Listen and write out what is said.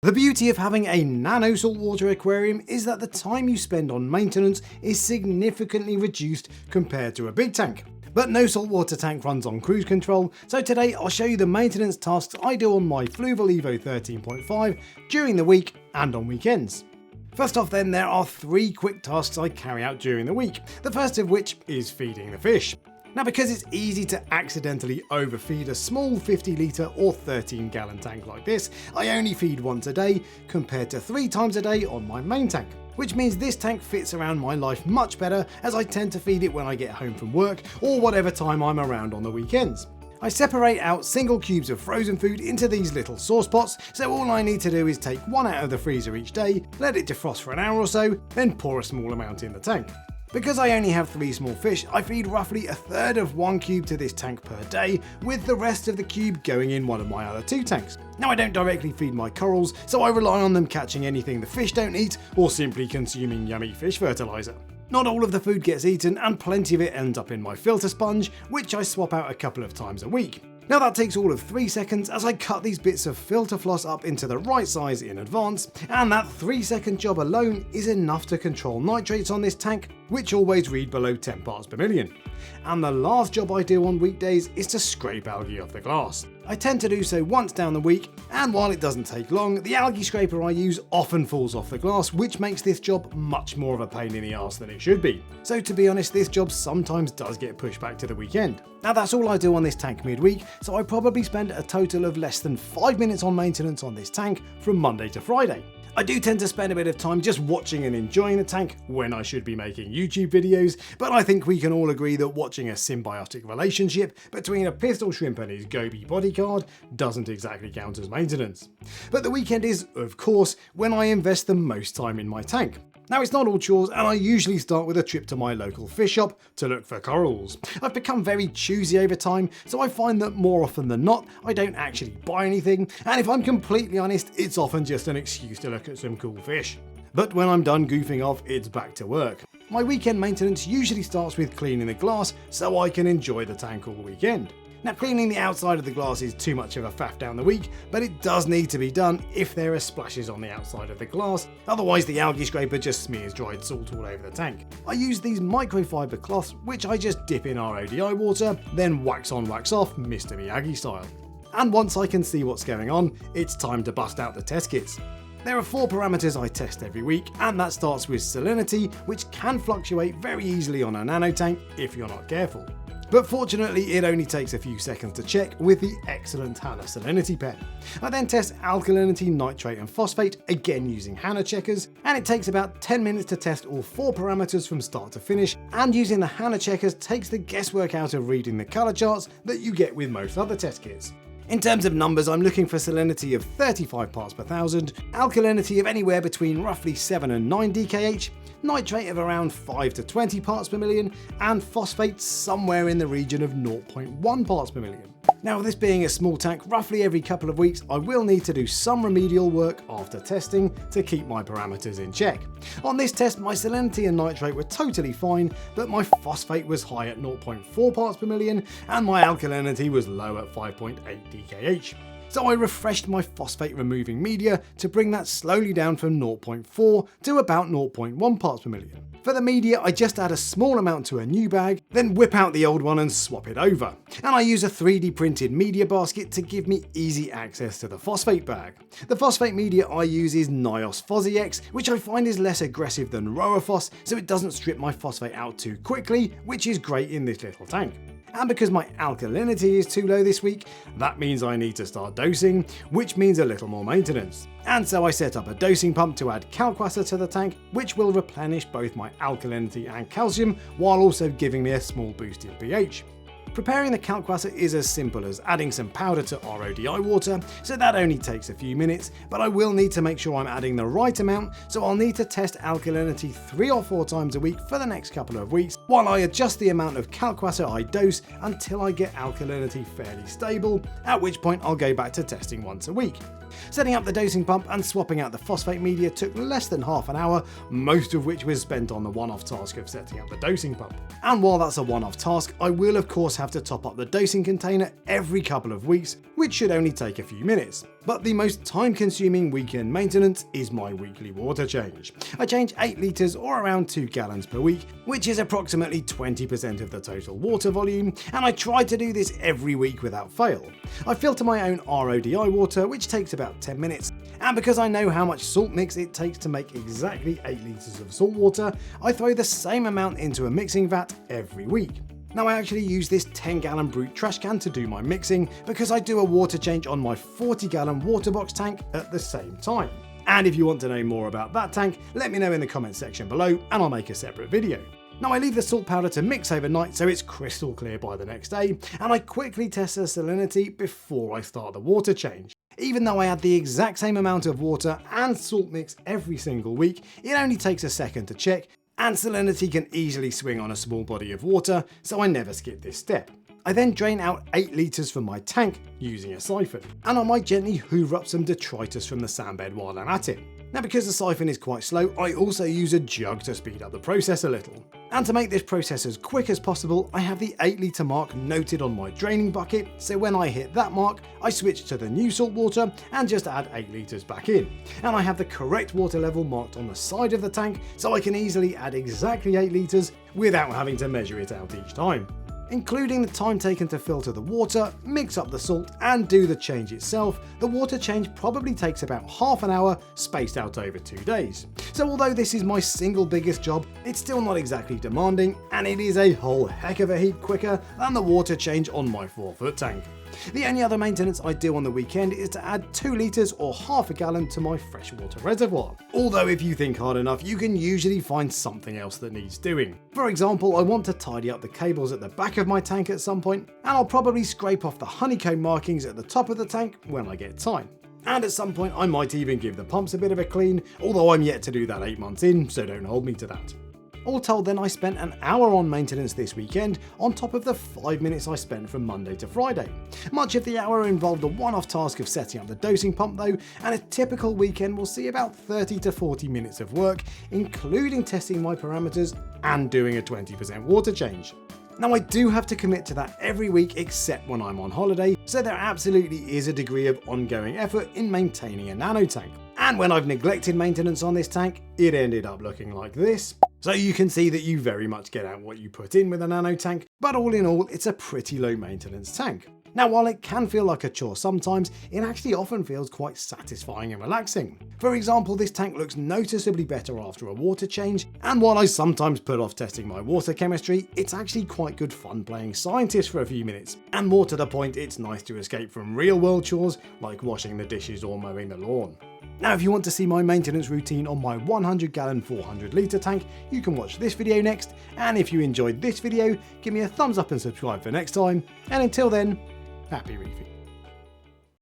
The beauty of having a nano saltwater aquarium is that the time you spend on maintenance is significantly reduced compared to a big tank. But no saltwater tank runs on cruise control, so today I'll show you the maintenance tasks I do on my Fluval Evo 13.5 during the week and on weekends. First off then, there are 3 quick tasks I carry out during the week, the first of which is feeding the fish. Now, because it's easy to accidentally overfeed a small 50 litre or 13 gallon tank like this, I only feed once a day compared to 3 times a day on my main tank, which means this tank fits around my life much better as I tend to feed it when I get home from work or whatever time I'm around on the weekends. I separate out single cubes of frozen food into these little sauce pots, so all I need to do is take one out of the freezer each day, let it defrost for an hour or so, then pour a small amount in the tank. Because I only have 3 small fish, I feed roughly a third of 1 cube to this tank per day, with the rest of the cube going in one of my other 2 tanks. Now, I don't directly feed my corals, so I rely on them catching anything the fish don't eat or simply consuming yummy fish fertilizer. Not all of the food gets eaten, and plenty of it ends up in my filter sponge, which I swap out a couple of times a week. Now, that takes all of 3 seconds as I cut these bits of filter floss up into the right size in advance, and that 3-second job alone is enough to control nitrates on this tank, which always read below 10 parts per million. And the last job I do on weekdays is to scrape algae off the glass. I tend to do so once down the week, and while it doesn't take long, the algae scraper I use often falls off the glass, which makes this job much more of a pain in the arse than it should be. So to be honest, this job sometimes does get pushed back to the weekend. Now, that's all I do on this tank midweek, so I probably spend a total of less than 5 minutes on maintenance on this tank from Monday to Friday. I do tend to spend a bit of time just watching and enjoying the tank when I should be making YouTube videos, but I think we can all agree that watching a symbiotic relationship between a pistol shrimp and his goby bodyguard doesn't exactly count as maintenance. But the weekend is, of course, when I invest the most time in my tank. Now, it's not all chores, and I usually start with a trip to my local fish shop to look for corals. I've become very choosy over time, so I find that more often than not, I don't actually buy anything, and if I'm completely honest, it's often just an excuse to look at some cool fish. But when I'm done goofing off, it's back to work. My weekend maintenance usually starts with cleaning the glass so I can enjoy the tank all weekend. Now, cleaning the outside of the glass is too much of a faff down the week, but it does need to be done if there are splashes on the outside of the glass, otherwise the algae scraper just smears dried salt all over the tank. I use these microfiber cloths, which I just dip in RODI water, then wax on wax off Mr. Miyagi style. And once I can see what's going on, it's time to bust out the test kits. There are 4 parameters I test every week, and that starts with salinity, which can fluctuate very easily on a nano tank if you're not careful. But fortunately, it only takes a few seconds to check with the excellent Hanna salinity pen. I then test alkalinity, nitrate and phosphate, again using Hanna checkers, and it takes about 10 minutes to test all 4 parameters from start to finish, and using the Hanna checkers takes the guesswork out of reading the colour charts that you get with most other test kits. In terms of numbers, I'm looking for salinity of 35 parts per thousand, alkalinity of anywhere between roughly 7 and 9 DKH, nitrate of around 5 to 20 parts per million, and phosphate somewhere in the region of 0.1 parts per million. Now, with this being a small tank, roughly every couple of weeks I will need to do some remedial work after testing to keep my parameters in check. On this test, my salinity and nitrate were totally fine, but my phosphate was high at 0.4 parts per million and my alkalinity was low at 5.8 DKH. So I refreshed my phosphate removing media to bring that slowly down from 0.4 to about 0.1 parts per million. For the media, I just add a small amount to a new bag, then whip out the old one and swap it over. And I use a 3D printed media basket to give me easy access to the phosphate bag. The phosphate media I use is Nios PhosyX, which I find is less aggressive than Roaphos, so it doesn't strip my phosphate out too quickly, which is great in this little tank. And because my alkalinity is too low this week, that means I need to start dosing, which means a little more maintenance. And so I set up a dosing pump to add calcwater to the tank, which will replenish both my alkalinity and calcium, while also giving me a small boost in pH. Preparing the calcwater is as simple as adding some powder to RODI water, so that only takes a few minutes, but I will need to make sure I'm adding the right amount, so I'll need to test alkalinity 3 or 4 times a week for the next couple of weeks, while I adjust the amount of calcwater I dose until I get alkalinity fairly stable, at which point I'll go back to testing once a week. Setting up the dosing pump and swapping out the phosphate media took less than half an hour, most of which was spent on the one-off task of setting up the dosing pump. And while that's a one-off task, I will of course have to top up the dosing container every couple of weeks, which should only take a few minutes. But the most time-consuming weekend maintenance is my weekly water change. I change 8 litres or around 2 gallons per week, which is approximately 20% of the total water volume, and I try to do this every week without fail. I filter my own RODI water, which takes about 10 minutes, and because I know how much salt mix it takes to make exactly 8 litres of salt water, I throw the same amount into a mixing vat every week. Now I actually use this 10-gallon Brute trash can to do my mixing because I do a water change on my 40-gallon water box tank at the same time. And if you want to know more about that tank, let me know in the comments section below and I'll make a separate video. Now I leave the salt powder to mix overnight so it's crystal clear by the next day, and I quickly test the salinity before I start the water change. Even though I add the exact same amount of water and salt mix every single week, it only takes a second to check, and salinity can easily swing on a small body of water, so I never skip this step. I then drain out 8 litres from my tank using a siphon, and I might gently hoover up some detritus from the sandbed while I'm at it. Now because the siphon is quite slow, I also use a jug to speed up the process a little. And to make this process as quick as possible, I have the 8 litre mark noted on my draining bucket, so when I hit that mark, I switch to the new salt water and just add 8 litres back in. And I have the correct water level marked on the side of the tank, so I can easily add exactly 8 litres without having to measure it out each time. Including the time taken to filter the water, mix up the salt and do the change itself, the water change probably takes about half an hour spaced out over 2 days. So although this is my single biggest job, it's still not exactly demanding, and it is a whole heck of a heap quicker than the water change on my 4-foot tank. The only other maintenance I do on the weekend is to add 2 litres or half a gallon to my freshwater reservoir. Although if you think hard enough, you can usually find something else that needs doing. For example, I want to tidy up the cables at the back of my tank at some point, and I'll probably scrape off the honeycomb markings at the top of the tank when I get time. And at some point I might even give the pumps a bit of a clean, although I'm yet to do that 8 months in, so don't hold me to that. All told then, I spent an hour on maintenance this weekend on top of the 5 minutes I spent from Monday to Friday. Much of the hour involved a one-off task of setting up the dosing pump though, and a typical weekend will see about 30 to 40 minutes of work, including testing my parameters and doing a 20% water change. Now I do have to commit to that every week except when I'm on holiday, so there absolutely is a degree of ongoing effort in maintaining a nano tank. And when I've neglected maintenance on this tank, it ended up looking like this. So you can see that you very much get out what you put in with a nano tank, but all in all, it's a pretty low maintenance tank. Now while it can feel like a chore sometimes, it actually often feels quite satisfying and relaxing. For example, this tank looks noticeably better after a water change, and while I sometimes put off testing my water chemistry, it's actually quite good fun playing scientist for a few minutes. And more to the point, it's nice to escape from real world chores like washing the dishes or mowing the lawn. Now if you want to see my maintenance routine on my 100-gallon 400-litre tank, you can watch this video next, and if you enjoyed this video, give me a thumbs up and subscribe for next time, and until then, happy reefing.